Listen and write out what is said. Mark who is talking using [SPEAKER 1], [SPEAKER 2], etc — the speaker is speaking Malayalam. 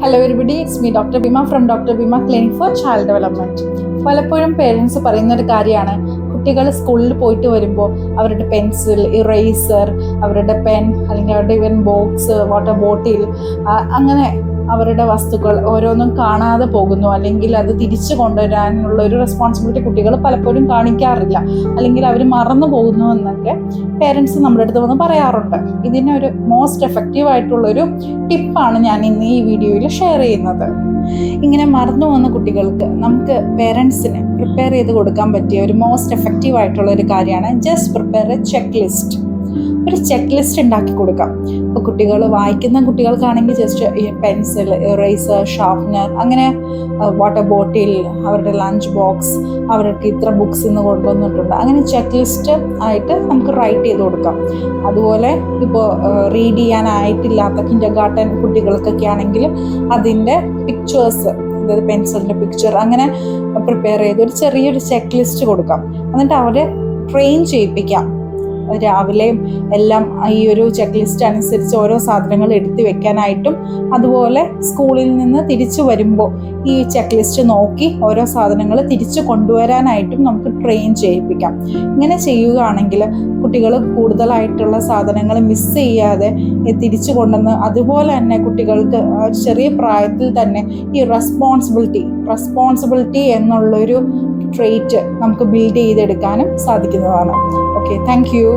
[SPEAKER 1] Hello everybody, it's me Dr. Bima from Dr. Bima Clinic for Child Development. പലപ്പോഴും പേരൻസ് പറയുന്നൊരു കാര്യമാണ്, കുട്ടികൾ സ്കൂളിൽ പോയിട്ട് വരുമ്പോൾ അവരുടെ പെൻസിൽ, ഇറേസർ, അവരുടെ പെൻ അല്ലെങ്കിൽ അവരുടെ ഇവൻ ബോക്സ്, വാട്ടർ ബോട്ടിൽ, അങ്ങനെ അവരുടെ വസ്തുക്കൾ ഓരോന്നും കാണാതെ പോകുന്നു, അല്ലെങ്കിൽ അത് തിരിച്ചു കൊണ്ടുവരാനുള്ള ഒരു റെസ്പോൺസിബിലിറ്റി കുട്ടികൾ പലപ്പോഴും കാണിക്കാറില്ല, അല്ലെങ്കിൽ അവർ മറന്നു പോകുന്നു എന്നൊക്കെ പേരൻസ് നമ്മുടെ അടുത്ത് വന്ന് പറയാറുണ്ട്. ഇതിനൊരു മോസ്റ്റ് എഫക്റ്റീവ് ആയിട്ടുള്ളൊരു ടിപ്പാണ് ഞാൻ ഇന്ന് ഈ വീഡിയോയിൽ ഷെയർ ചെയ്യുന്നത്. ഇങ്ങനെ മറന്നു പോകുന്ന കുട്ടികൾക്ക് നമുക്ക് പേരൻസിന് പ്രിപ്പയർ ചെയ്ത് കൊടുക്കാൻ പറ്റിയ ഒരു മോസ്റ്റ് എഫക്റ്റീവ് ആയിട്ടുള്ള ഒരു കാര്യമാണ് just prepare a cheque list. ഒരു ചെക്ക് ലിസ്റ്റ് ഉണ്ടാക്കി കൊടുക്കാം. ഇപ്പോൾ കുട്ടികൾ വായിക്കുന്ന കുട്ടികൾക്കാണെങ്കിൽ ജസ്റ്റ് പെൻസിൽ, ഇറേസർ, ഷാർപ്നർ, അങ്ങനെ വാട്ടർ ബോട്ടിൽ, അവരുടെ ലഞ്ച് ബോക്സ്, അവർക്ക് ഇത്ര ബുക്സ് ഇന്ന് കൊണ്ടുവന്നിട്ടുണ്ട്, അങ്ങനെ ചെക്ക് ലിസ്റ്റ് ആയിട്ട് നമുക്ക് റൈറ്റ് ചെയ്ത് കൊടുക്കാം. അതുപോലെ ഇപ്പോൾ റീഡ് ചെയ്യാനായിട്ടില്ലാത്ത കിൻഡർഗാർട്ടൻ കുട്ടികൾക്കൊക്കെ ആണെങ്കിൽ അതിൻ്റെ പിക്ചേഴ്സ്, അതായത് പെൻസിലിൻ്റെ പിക്ചർ, അങ്ങനെ പ്രിപ്പയർ ചെയ്ത് ഒരു ചെറിയൊരു ചെക്ക് ലിസ്റ്റ് കൊടുക്കാം. എന്നിട്ട് അവരെ ട്രെയിൻ ചെയ്യിപ്പിക്കാം. രാവിലെയും എല്ലാം ഈ ഒരു ചെക്ക് ലിസ്റ്റ് അനുസരിച്ച് ഓരോ സാധനങ്ങൾ എടുത്തു വെക്കാനായിട്ടും, അതുപോലെ സ്കൂളിൽ നിന്ന് തിരിച്ചു വരുമ്പോൾ ഈ ചെക്ക് ലിസ്റ്റ് നോക്കി ഓരോ സാധനങ്ങൾ തിരിച്ചു കൊണ്ടുവരാനായിട്ടും നമുക്ക് ട്രെയിൻ ചെയ്യിപ്പിക്കാം. ഇങ്ങനെ ചെയ്യുകയാണെങ്കിൽ കുട്ടികൾ കൂടുതലായിട്ടുള്ള സാധനങ്ങൾ മിസ് ചെയ്യാതെ തിരിച്ചു കൊണ്ടുവന്ന്, അതുപോലെ തന്നെ കുട്ടികൾക്ക് ചെറിയ പ്രായത്തിൽ തന്നെ ഈ റെസ്പോൺസിബിലിറ്റി എന്നുള്ളൊരു ട്രെയ്റ്റ് നമുക്ക് ബിൽഡ് ചെയ്തെടുക്കാനും സാധിക്കുന്നതാണ്. Okay, thank you.